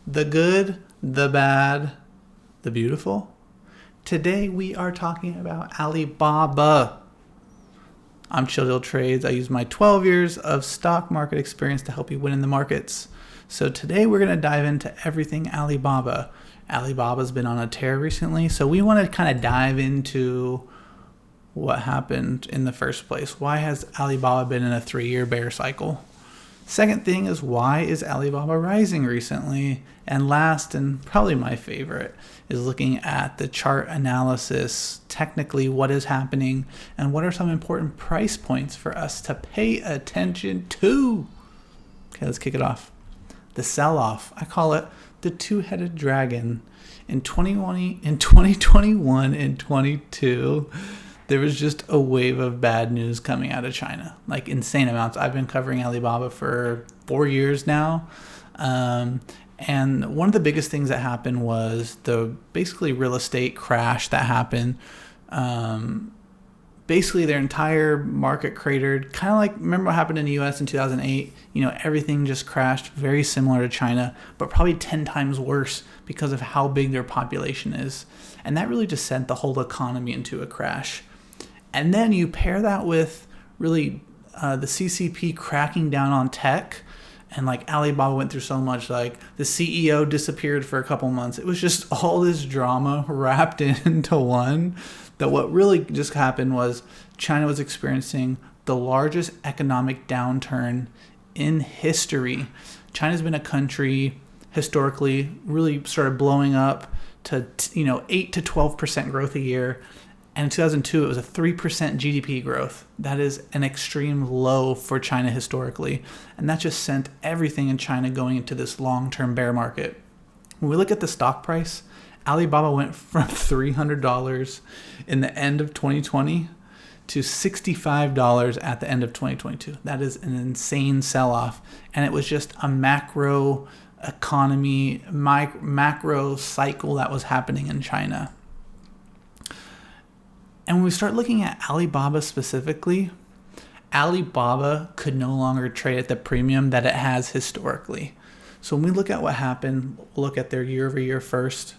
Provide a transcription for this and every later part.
the good, the bad, the beautiful. Today we are talking about Alibaba. I'm Chill Deal Trades. I use my 12 years of stock market experience to help you win in the markets. So today we're going to dive into everything Alibaba. Alibaba's been on a tear recently, so we want to kind of dive into what happened in the first place. Why has Alibaba been in a 3-year bear cycle? Second thing is, why is Alibaba rising recently? And last, and probably my favorite, is looking at the chart analysis, technically what is happening, and what are some important price points for us to pay attention to. Okay, let's kick it off. The sell-off, I call it the two-headed dragon. In 2021 and 22, there was just a wave of bad news coming out of China, like insane amounts. I've been covering Alibaba for 4 years now. And one of the biggest things that happened was the basically real estate crash that happened. Basically their entire market cratered, kind of like, remember what happened in the US in 2008? Everything just crashed, very similar to China, but probably 10 times worse because of how big their population is. And that really just sent the whole economy into a crash. And then you pair that with really the CCP cracking down on tech, and like Alibaba went through so much, like the CEO disappeared for a couple months. It was just all this drama wrapped into one, that what really just happened was China was experiencing the largest economic downturn in history. China's been a country historically really started blowing up to 8 to 12% growth a year. And in 2002, it was a 3% GDP growth. That is an extreme low for China historically. And that just sent everything in China going into this long-term bear market. When we look at the stock price, Alibaba went from $300 in the end of 2020 to $65 at the end of 2022. That is an insane sell-off. And it was just a macro economy, macro cycle that was happening in China. And when we start looking at Alibaba specifically, Alibaba could no longer trade at the premium that it has historically. So when we look at what happened, we'll look at their year over year first.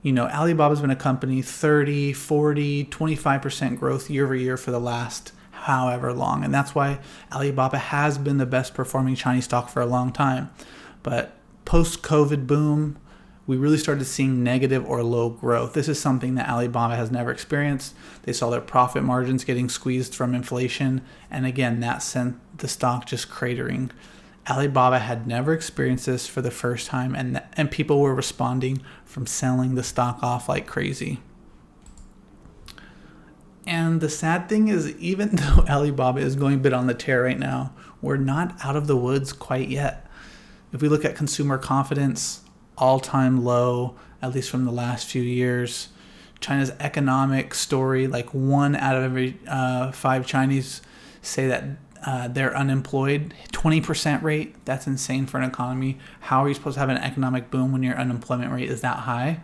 Alibaba's been a company 30, 40, 25% growth year over year for the last however long. And that's why Alibaba has been the best performing Chinese stock for a long time. But post-COVID boom, we really started seeing negative or low growth. This is something that Alibaba has never experienced. They saw their profit margins getting squeezed from inflation. And again, that sent the stock just cratering. Alibaba had never experienced this for the first time, and people were responding from selling the stock off like crazy. And the sad thing is, even though Alibaba is going a bit on the tear right now, we're not out of the woods quite yet. If we look at consumer confidence, all-time low, at least from the last few years. China's economic story, like 1 out of every 5 Chinese say that they're unemployed. 20% rate, that's insane for an economy. How are you supposed to have an economic boom when your unemployment rate is that high?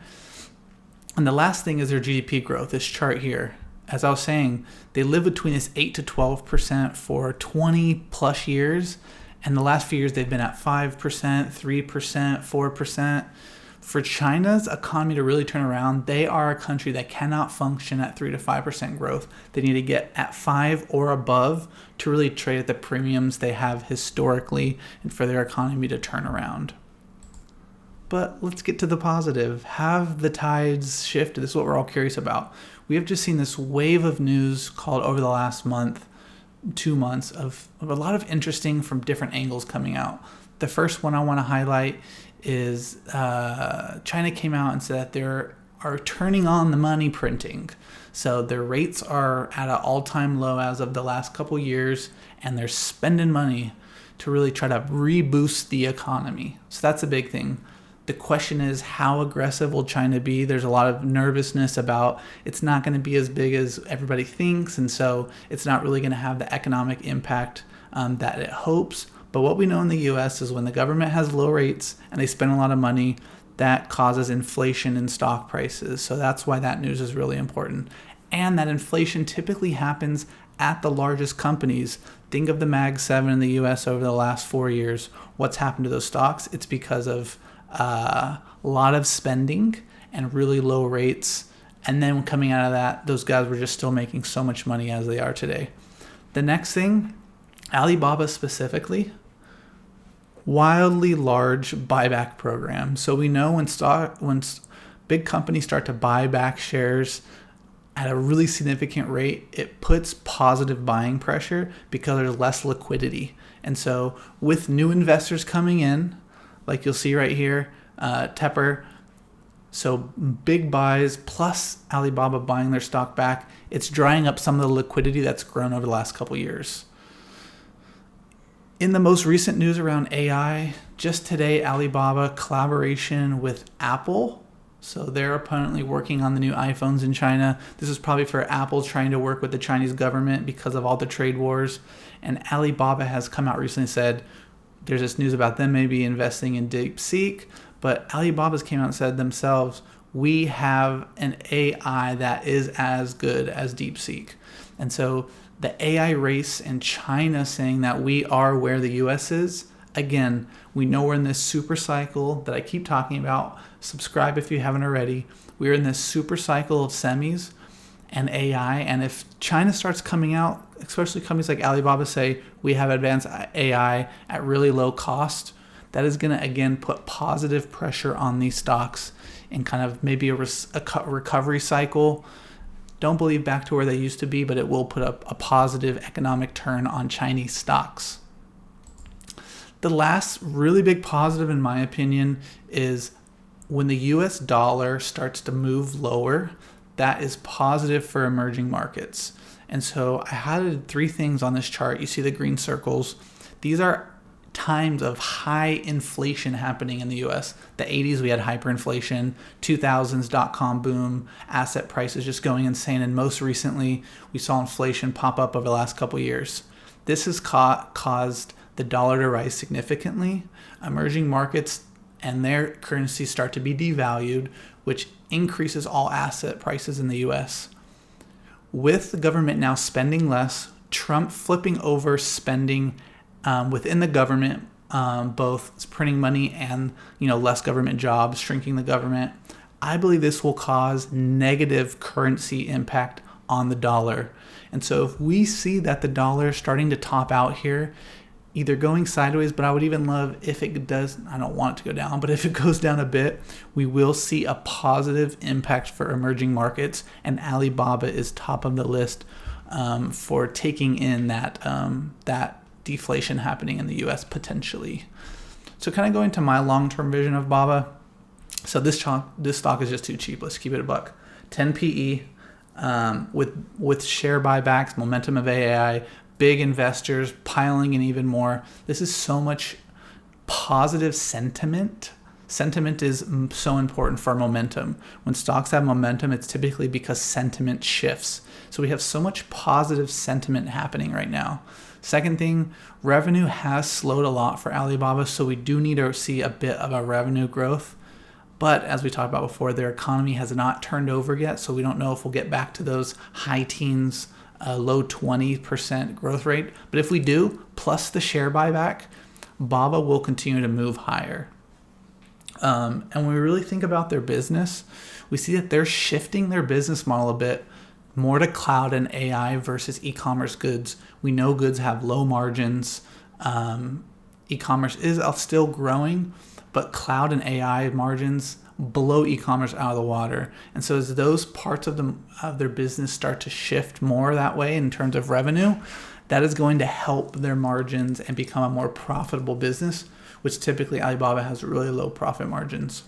And the last thing is their GDP growth, this chart here. As I was saying, they live between this 8 to 12% for 20 plus years. And the last few years, they've been at 5%, 3%, 4%. For China's economy to really turn around, they are a country that cannot function at 3 to 5% growth. They need to get at 5 or above to really trade at the premiums they have historically and for their economy to turn around. But let's get to the positive. Have the tides shifted? This is what we're all curious about. We have just seen this wave of news called over the last month, 2 months of a lot of interesting from different angles coming out. The first one I want to highlight is China came out and said that they are turning on the money printing. So their rates are at an all-time low as of the last couple years, and they're spending money to really try to reboost the economy. So that's a big thing. The question is, how aggressive will China be? There's a lot of nervousness about it's not going to be as big as everybody thinks, and so it's not really going to have the economic impact that it hopes. But what we know in the U.S. is when the government has low rates and they spend a lot of money, that causes inflation in stock prices. So that's why that news is really important. And that inflation typically happens at the largest companies. Think of the Mag 7 in the U.S. over the last 4 years. What's happened to those stocks? It's because of a lot of spending and really low rates. And then coming out of that, those guys were just still making so much money as they are today. The next thing, Alibaba specifically, wildly large buyback program. So we know when big companies start to buy back shares at a really significant rate, it puts positive buying pressure because there's less liquidity. And so with new investors coming in, like you'll see right here, Tepper, so big buys plus Alibaba buying their stock back, it's drying up some of the liquidity that's grown over the last couple years. In the most recent news around AI, just today, Alibaba collaboration with Apple. So they're apparently working on the new iPhones in China. This is probably for Apple trying to work with the Chinese government because of all the trade wars. And Alibaba has come out recently and said, there's this news about them maybe investing in DeepSeek, but Alibaba's came out and said themselves, we have an AI that is as good as DeepSeek. And so the AI race in China saying that we are where the US is, again, we know we're in this super cycle that I keep talking about. Subscribe if you haven't already. We're in this super cycle of semis and AI. And if China starts coming out, especially companies like Alibaba say, we have advanced AI at really low cost, that is going to, again, put positive pressure on these stocks in kind of maybe a recovery cycle. Don't believe back to where they used to be, but it will put up a positive economic turn on Chinese stocks. The last really big positive, in my opinion, is when the US dollar starts to move lower, that is positive for emerging markets. And so I had 3 things on this chart. You see the green circles. These are times of high inflation happening in the US. The 80s, we had hyperinflation, 2000s dot-com boom, asset prices just going insane. And most recently, we saw inflation pop up over the last couple of years. This has caused the dollar to rise significantly. Emerging markets and their currencies start to be devalued, which increases all asset prices in the US. With the government now spending less, Trump flipping over spending within the government, both printing money and less government jobs, shrinking the government, I believe this will cause negative currency impact on the dollar. And so if we see that the dollar is starting to top out here, either going sideways, but I would even love if it does, I don't want it to go down, but if it goes down a bit, we will see a positive impact for emerging markets, and Alibaba is top of the list for taking in that deflation happening in the US potentially. So kind of going to my long-term vision of BABA. So this stock is just too cheap. Let's keep it a buck. 10 PE with share buybacks, momentum of AI, big investors piling in even more. This is so much positive sentiment. Sentiment is so important for momentum. When stocks have momentum, it's typically because sentiment shifts. So we have so much positive sentiment happening right now. Second thing, revenue has slowed a lot for Alibaba, so we do need to see a bit of a revenue growth. But as we talked about before, their economy has not turned over yet, so we don't know if we'll get back to those high teens, low 20% growth rate. But if we do, plus the share buyback, BABA will continue to move higher. And when we really think about their business, we see that they're shifting their business model a bit more to cloud and AI versus e-commerce goods. We know goods have low margins. E-commerce is still growing, but cloud and AI margins blow e-commerce out of the water. And so as those parts of their business start to shift more that way in terms of revenue, that is going to help their margins and become a more profitable business, which typically Alibaba has really low profit margins.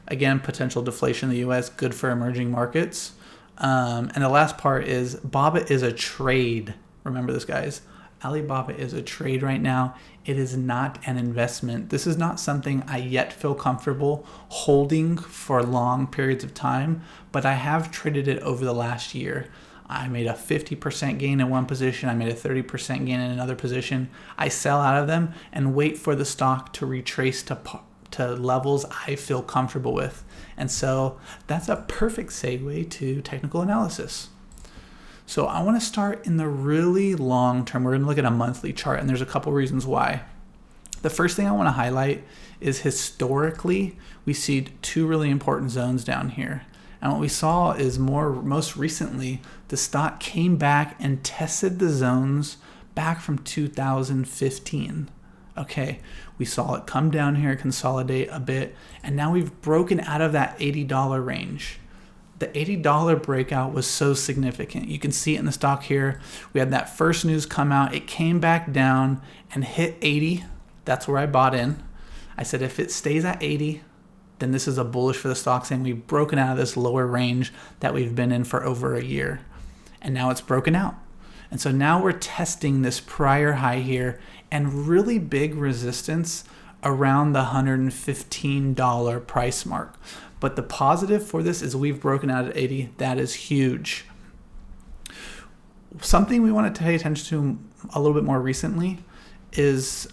Again, potential deflation in the US, good for emerging markets. And the last part is BABA is a trade. Remember this, guys. Alibaba is a trade right now. It is not an investment. This is not something I yet feel comfortable holding for long periods of time, but I have traded it over the last year. I made a 50% gain in one position. I made a 30% gain in another position. I sell out of them and wait for the stock to retrace to levels I feel comfortable with. And so that's a perfect segue to technical analysis. So I want to start in the really long term. We're going to look at a monthly chart, and there's a couple reasons why. The first thing I want to highlight is historically, we see two really important zones down here. And what we saw is most recently, the stock came back and tested the zones back from 2015. Okay, we saw it come down here, consolidate a bit, and now we've broken out of that $80 range. The $80 breakout was so significant. You can see it in the stock here. We had that first news come out. It came back down and hit 80. That's where I bought in. I said, if it stays at 80, then this is a bullish for the stock, saying we've broken out of this lower range that we've been in for over a year. And now it's broken out. And so now we're testing this prior high here and really big resistance around the $115 price mark. But the positive for this is we've broken out at 80. That is huge. Something we want to pay attention to a little bit more recently is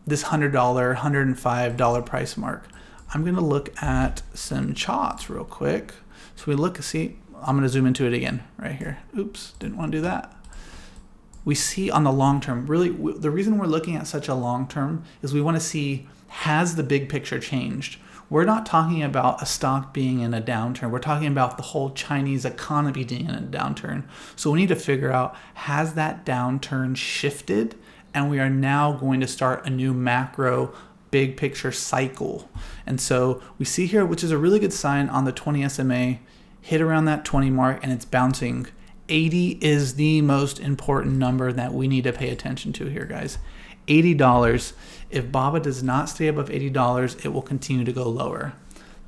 this $100, $105 price mark. I'm going to look at some charts real quick. So we look, see, I'm going to zoom into it again right here. Oops, didn't want to do that. We see on the long term, really, the reason we're looking at such a long term is we want to see, has the big picture changed? We're not talking about a stock being in a downturn. We're talking about the whole Chinese economy being in a downturn. So we need to figure out, has that downturn shifted? And we are now going to start a new macro big picture cycle. And so we see here, which is a really good sign on the 20 SMA, hit around that 20 mark and it's bouncing. 80 is the most important number that we need to pay attention to here, guys. $80. If BABA does not stay above $80, it will continue to go lower.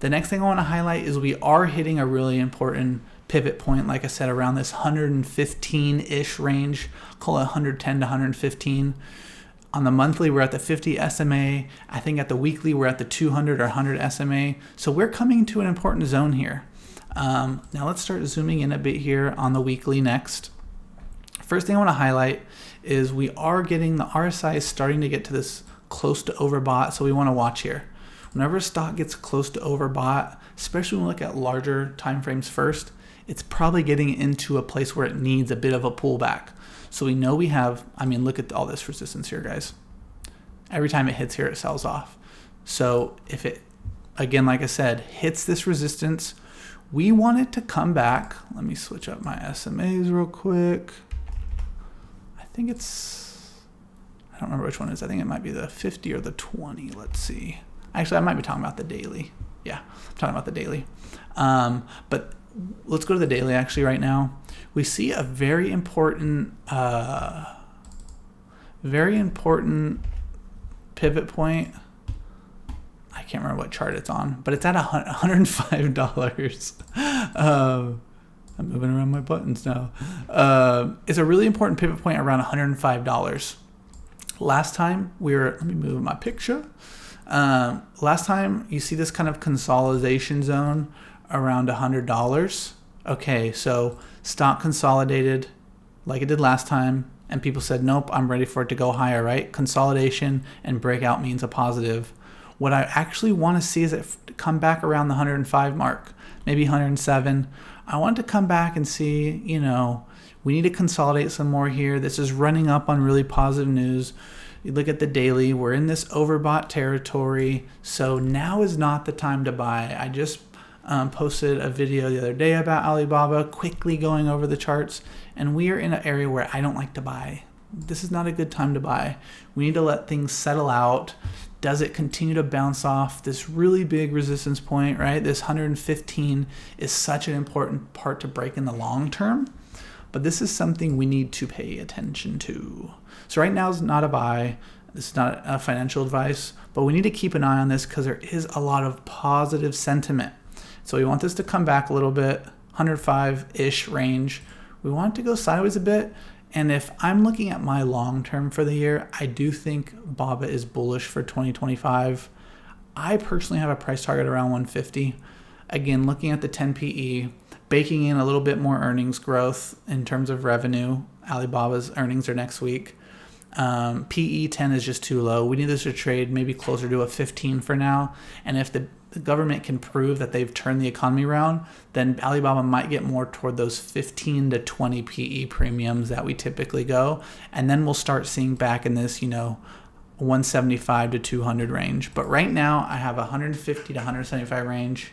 The next thing I want to highlight is we are hitting a really important pivot point, like I said, around this 115-ish range, call it 110 to 115. On the monthly, we're at the 50 SMA. I think at the weekly, we're at the 200 or 100 SMA. So we're coming to an important zone here. Now let's start zooming in a bit here on the weekly next. First thing I want to highlight is we are getting, the RSI is starting to get to this close to overbought, so we want to watch here. Whenever a stock gets close to overbought, especially when we look at larger time frames first, it's probably getting into a place where it needs a bit of a pullback. So we know we have, I mean, look at all this resistance here, guys. Every time it hits here, it sells off. So if it, again, like I said, hits this resistance, we want it to come back. Let me switch up my SMAs real quick. I think it's, I don't remember which one it is. I think it might be the 50 or the 20. Let's see. Actually, I might be talking about the daily. Yeah, I'm talking about the daily. But let's go to the daily actually right now. We see a very important pivot point. I can't remember what chart it's on, but it's at $105. I'm moving around my buttons now. It's a really important pivot point around $105. Last time we were, let me move my picture. Last time you see this kind of consolidation zone around $100. Okay, so stock consolidated like it did last time, and people said, nope, I'm ready for it to go higher, right? Consolidation and breakout means a positive. What I actually want to see is it come back around the 105 mark, maybe 107. I want to come back and see, you know, we need to consolidate some more here. This is running up on really positive news. You look at the daily, we're in this overbought territory. So now is not the time to buy. I just posted a video the other day about Alibaba, quickly going over the charts, and we are in an area where I don't like to buy. This is not a good time to buy. We need to let things settle out. Does it continue to bounce off this really big resistance point, right? This 115 is such an important part to break in the long term, but this is something we need to pay attention to. So right now is not a buy. This is not a financial advice, but we need to keep an eye on this because there is a lot of positive sentiment. So we want this to come back a little bit, 105-ish range. We want it to go sideways a bit. And if I'm looking at my long term for the year, I do think BABA is bullish for 2025. I personally have a price target around 150. Again, looking at the 10 PE, baking in a little bit more earnings growth in terms of revenue. Alibaba's earnings are next week. PE 10 is just too low. We need this to trade maybe closer to a 15 for now. And if the government can prove that they've turned the economy around, then Alibaba might get more toward those 15 to 20 PE premiums that we typically go. And then we'll start seeing back in this, you know, 175 to 200 range. But right now I have 150 to 175 range.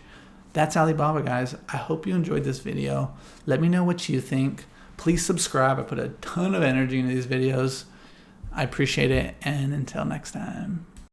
That's Alibaba, guys. I hope you enjoyed this video. Let me know what you think. Please subscribe. I put a ton of energy into these videos. I appreciate it. And until next time.